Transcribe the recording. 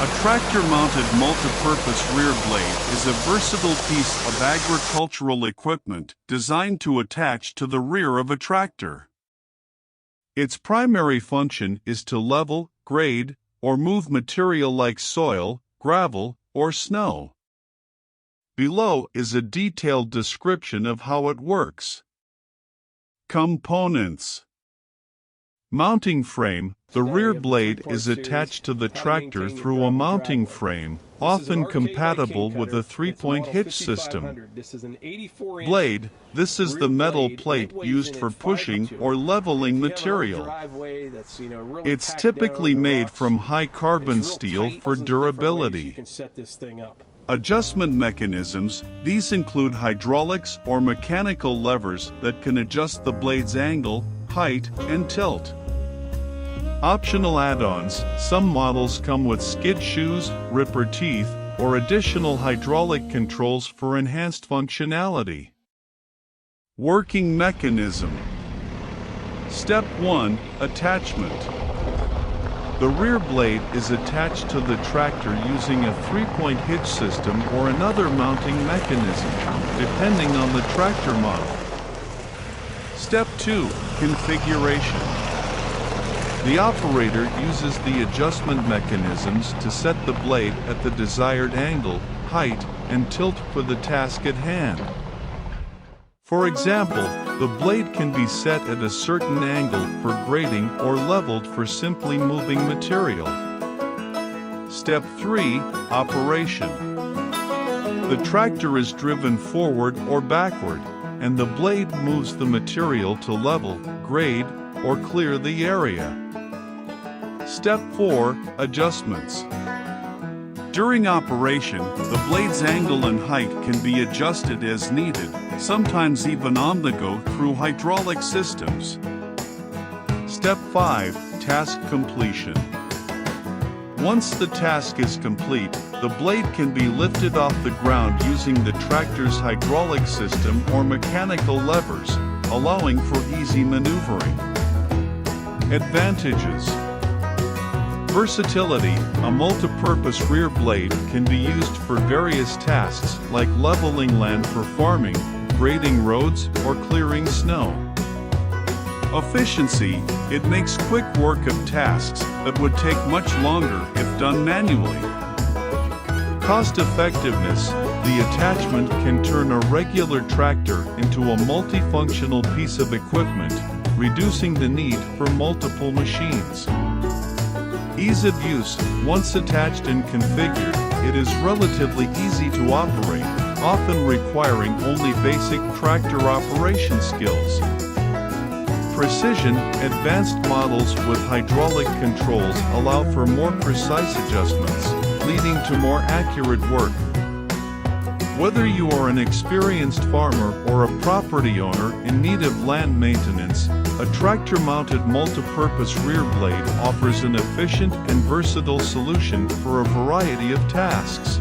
A tractor-mounted multipurpose rear blade is a versatile piece of agricultural equipment designed to attach to the rear of a tractor. Its primary function is to level, grade, or move material like soil, gravel, or snow. Below is a detailed description of how it works. Components. Mounting frame. The rear blade is attached to the tractor through a mounting frame, often compatible with a 3-point hitch system. Blade. This is the metal plate used for pushing or leveling material. It's typically made from high carbon steel for durability. Adjustment mechanisms. These include hydraulics or mechanical levers that can adjust the blade's angle, height, and tilt. Optional add-ons. Some models come with skid shoes, ripper teeth, or additional hydraulic controls for enhanced functionality. Working mechanism. Step 1. Attachment. The rear blade is attached to the tractor using a 3-point hitch system or another mounting mechanism, depending on the tractor model. Step 2. Configuration. The operator uses the adjustment mechanisms to set the blade at the desired angle, height, and tilt for the task at hand. For example, the blade can be set at a certain angle for grading or leveled for simply moving material. Step 3. Operation. The tractor is driven forward or backward, and the blade moves the material to level, grade, or clear the area. Step 4. Adjustments. During operation, the blade's angle and height can be adjusted as needed, sometimes even on the go through hydraulic systems. Step 5. Task completion. Once the task is complete, the blade can be lifted off the ground using the tractor's hydraulic system or mechanical levers, allowing for easy maneuvering. Advantages. Versatility. A multipurpose rear blade can be used for various tasks like leveling land for farming, grading roads, or clearing snow. Efficiency. It makes quick work of tasks that would take much longer if done manually. Cost effectiveness. The attachment can turn a regular tractor into a multifunctional piece of equipment, reducing the need for multiple machines. Ease of use. Once attached and configured, it is relatively easy to operate, often requiring only basic tractor operation skills. Precision. Advanced models with hydraulic controls allow for more precise adjustments, leading to more accurate work. Whether you are an experienced farmer or a property owner in need of land maintenance, a tractor-mounted multipurpose rear blade offers an efficient and versatile solution for a variety of tasks.